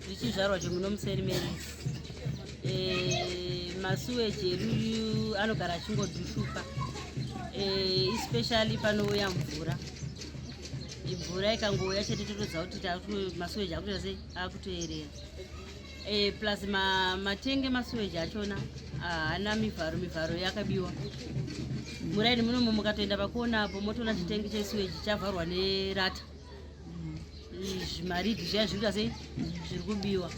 Zvichizvarwa chemunomuseri merisi. Masuweji edu anogara achingodhushuka, especially panouya mvura. Mvura ikangouya chete totoziva kuti masuweji akuita sei, akutoerera. Plus matenge masuweji achona haana mivharo yakabiwa. Muraini munomu mukatoenda pakuona apo motoona chitenge chesuweji chavharwa nerata. Zvimaridhi zviya zviri sei zviri kubiwa.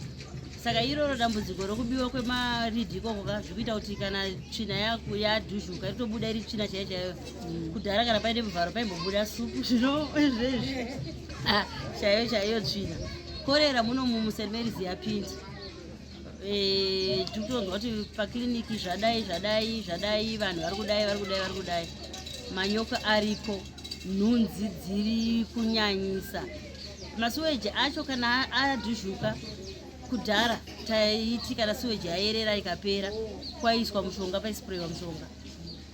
Saka iroro dambudziko rokubiwa kwemaridhi ikoko zvikuita kuti kana tsvina yako yadhuzhuka itobuda iri tsvina chaiyo chaiyo. Kudhara kana paine muvharo paimbobuda supu zvezvi chaiyo chaiyo tsvina. Korera munomu muSt Mary's yapinda. Tinotonzwa kuti pakiriniki zvadai vanhu vari kudai. Manyoka ariko, nhunzi dziri kunyanyisa. Masuweji acho kana adhuzhuka kudhara taiti kana suweji yaerera ikapera kwaiswa mushonga paisprayiwa mushonga.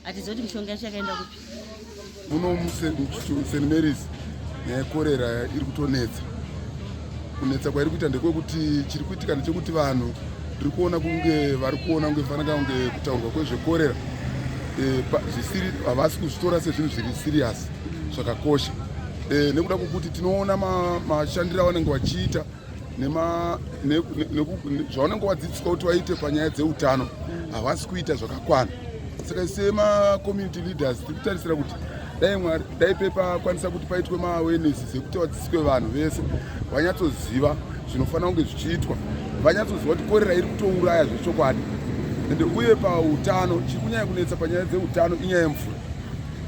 Hatizivi kuti mushonga yacho yakaenda kupi. Muno muSt Mary's nekorera iri kutonetsa. Kunetsa kwairi kuita ndekwekuti chiri kuitika ndechekuti vanhu tiri kuona kunge vari kuona kunge fanaka kunge kutaurwa kwezvekorera zvisiri havasi kuzvitora sezvinhu zviri siriyasi zvakakosha. Nekuda kwokuti tinoona mashandiro avanenge vachiita zvavanenge vadzidziswa kuti vaite panyaya dzeutano havasi kuita zvakakwana. Saka sema-community leaders tiri kutarisira kuti dai pepakwanisa kuti paitwe ma-awareness ekuti vadzidziswe vanhu vese vanyatsoziva zvinofanira kunge zvichiitwa, vanyatsoziva kuti korera iri kutouraya zvechokwadi. Ende uye pautano chiri kunyanya kunetsa panyaya dzeutano inyaya yemvura.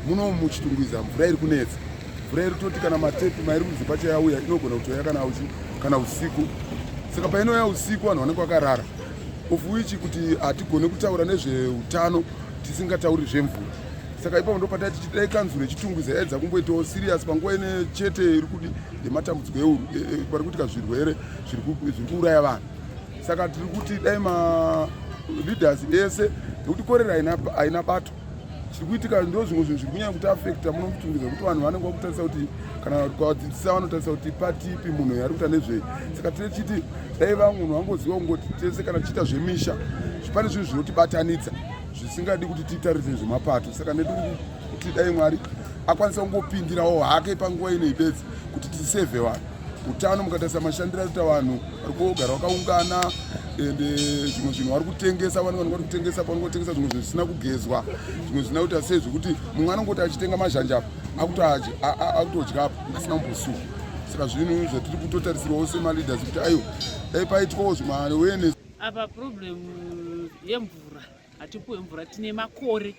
Muno muChitungwiza mvura iri kunetsa. Mvura iri kutoti kana matepi mairi kunzi pacho yauya inogona kutoya kana usiku. Saka painouya usiku vanhu vanenge vakarara. Of which kuti hatigone kutaura nezveutano tisingatauri zvemvura. Saka ipapo ndo patati tichidai kanzuro yeChitungwiza yaedza kumboitawo serious panguva ine chete iri kudi yematambudziko pari kuitika zvirwere zviri kuuraya vanhu. Saka tiri kuti dai ma-leaders ese nekuti korera haina bato. Chiri kuitika ndo zvimwe zvinhu zviri kunyanya kuti afekta muno muChitungwiza kuti vanhu vanenge vakutarisa kuti kana kwavadzidzisa vanotarisa kuti patipi munhu yari kuita nezvei. Saka tichiti dai munhu vangoziva kungoti tese kana tichiita zvemisha pane zvinhu zvinotibatanidza zvisingadi kuti titarise zvemapato. Saka ndiri kuti dai Mwari akwanisa kungopindirawo hake panguva ine ibedzi kuti tisevhe vanhu. Utano mukatarisa mashandiro arikuita vanhu vari kugara vakaungana ende zvimwe zvinhu vari kutengesa, vanhu vari kutengesa panongotengesa zvimwe zvinhu zvisina kugezwa, zvimwe zvisina kuita sei zvekuti mumwe anongoti achitenga mazhanjapo akutodyapo asina kumbosuka. Saka zvinhu zvatiri kutotarisirwawo sema-leaders kuti aiwa dai paitwawo zvima-awareness. Apa problem yemvura, hatipuwe mvura, tine makore.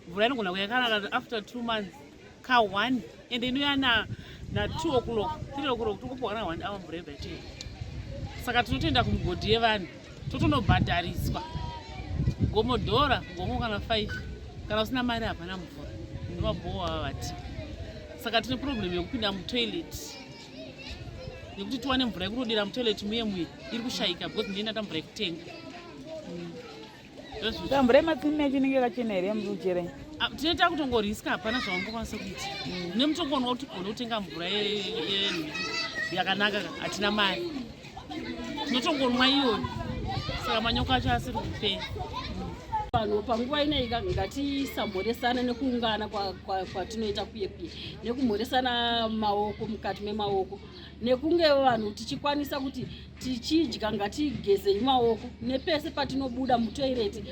Mvura inogona kuuya kana after 2 months ka 1 ende inouya na 2 o'clock 3 o'clock tokupuwana 1 hour mvura yebhatiri. Saka tinotoenda kumugodhi yevanhu totonobhadhariswa ngomodhora ngomo kana 5 kana usina mari hapana mvura nemabhowa vavati. Saka tine problem yekupinda mutoilet nekuti tiwane mvura yekutodira mutoilet muye iri kushayika because ndienda tamvura yekutenga. Mvura yematsime yachinenge yakachena here yamujere? Tinoita kutongoriska hapana zvavangokwanisa kuita. Nemutongoona kuti gona kutenga mvura yakanaka hatina mari. Tinotongonwa iyoyo. Saka manyoka acho asiri kupera. Vanhu panguva inei ngatisamhoresana nekuungana kwatinoita kuye nekumhoresana maoko mukati memaoko nekunge vanhu tichikwanisa kuti tichidya ngatigezei maoko nepese patinobuda mutoireti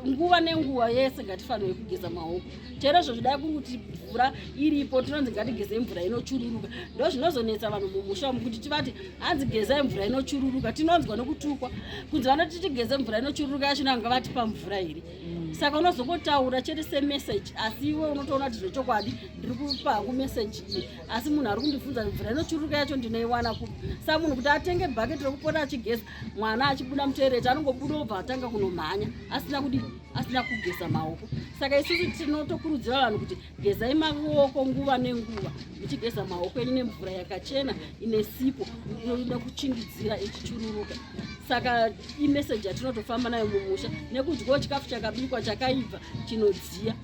nguva nenguva yese ngatifanirwe kugeza maoko. Chairozvo zvidai kuti mvura iripo tinonzi ngatigezei mvura inochururuka. Ndo zvinozonetsa vanhu mumusha umu kuti tivati hanzi gezai mvura inochururuka. Tinonzwa nekutukwa kunzi vanoti tigeze mvura inochururuka yacho nanga vatipa mvura here. Saka unozokotaura chete semeseji asi iwe unotoona kuti zvechokwadi ndiri kupa hangu meseji iyi asi munhu ari kundibvunza mvura inochururuka yacho ndinoiwana kupi. Saka munhu kuti atenge bhaketi rekupota achigeza mwana achibuda mutoireti anongobuda obva atanga kunomhanya asina kugeza maoko. Saka isusu tinotokurudzira vanhu kuti gezai maoko nguva nenguva muchigeza maoko enyu nemvura yakachena ine sipo inoda kuchingidzira ichichururuka. Saka imeseji yatinotofamba nayo mumusha nekudyawo chikafu chakabikwa chakaibva chinodziya.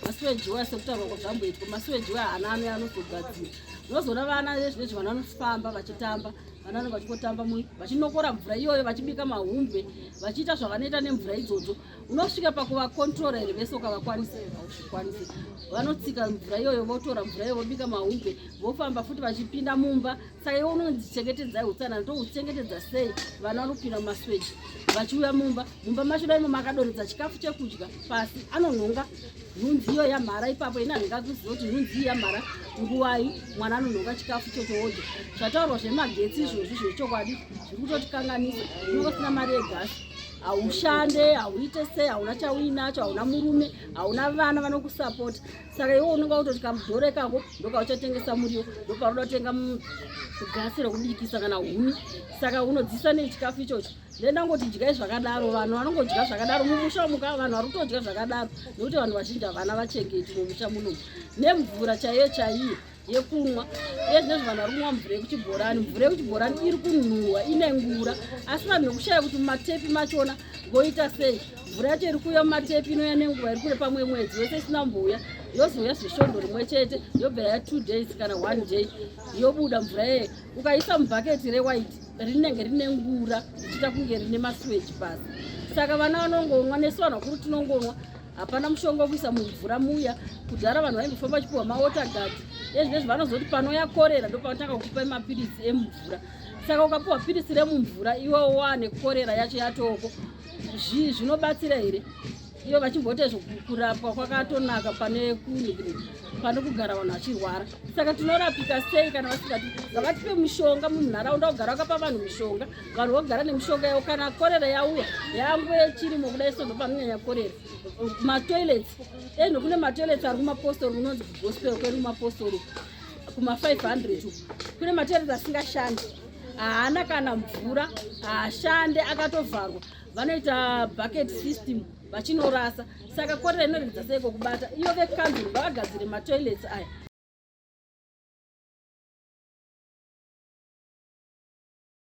Masuweji wase kutaurwa kwazvamboitwa masuweji haana anozogadzira. Unozoona vana vezvinezvi vana vanofamba vachitamba vana vanenge vachingotamba vachinokora mvura iyoyo, vachibika mahumbe, vachiita zvavanoita nemvura idzodzo. Unosvika pakuvakontrora here vese ukavakwanise, hauzvikwanisi. Vanotsika mvura iyoyo, votora mvura iyoyo, vobika mahumbe, vofamba futi vachipinda mumba. Saka iwe unonzichengetedzai utsanana, ndouchengetedza sei vana vanopinda mumasweji vachiuya mumba macho daimo makadoredza chikafu chekudya pasi, anonhonga nhunzi iyo yamhara ipapo. Ina ndingakuziva kuti nhunzi iyi yamhara nguwai mwana anonhonga chikafu chochoodya. Zvataurwa zvemagetsi izvozvi zvechokwadi zviri kutotikanganisa. Unenge usina mari yegasi, haushande, hauite sei, hauna chauinacho, hauna murume, hauna vana vanokusapota. Saka iwe unenge utoti kamudhore kako ndokauchatengesa muriwo, ndopaunoda kutenga gasi rekubikisa kana huni. Saka unodzisa nechikafu ichocho. Ndendangoti dyai zvakadaro, vanhu vanongodya zvakadaro mumusha muka, vanhu vari kutodya zvakadaro nekuti vanhu vazhinji havana vachengeti mumusha munomu. Nemvura chaiyo yekunwa, nezvinezvi vanhu vari kunwa mvura yekuchibhorani. Mvura yekuchibhorani iri kunhuhwa, ine ngura, asi vanhu vekushaya kuti mumatepi machona voita sei. Mvura yacho iri kuuya mumatepi inoya nenguva iri kure pamwe mwedzi wese isina mbouya, yozouya zvisvondo rimwe chete, yobva ya 2 days kana 1 day yobuda mvura yeye. Ukaisa mubhaketi rewaiti rinenge rine ngura richiita kunge rine masweji pasi. Saka vana vanongonwa, nesu vanhu vakuru tinongonwa. Hapana mushonga wekuisa mumvura muya. Kudhara vanhu vaingofamba vachipiwa mawotagadi. Nezvinezvi vanozoti panouya korera ndopanotanga kukupa mapirisi emvura. Saka ukapiwa pirisi remumvura iwe wane korera yacho yatoko, zvinobatsira here? Iyo vachimboti kurapwa kwakatonaka pane kugara vanhu vachirwara. Saka tinorapika sei kana vasingati ngavatipe mishonga munharaunda, kugara wakapa vanhu mishonga, vanhu vogara nemishonga yavo. Kana korera yauya yangu yechirimo kudai sondo panonyanya korera, matoilets kune matoilets ari kumapostori, kunonzi gospel kwedu kumapostori kuma 500 uku kune matoilets asingashandi, haana kana mvura, haashande, akatovharwa. Vanoita bucket system vachinorasa. Saka korera inoregedza seiko kubata. Iyo vekanzuru ngavagadzire matoilets aya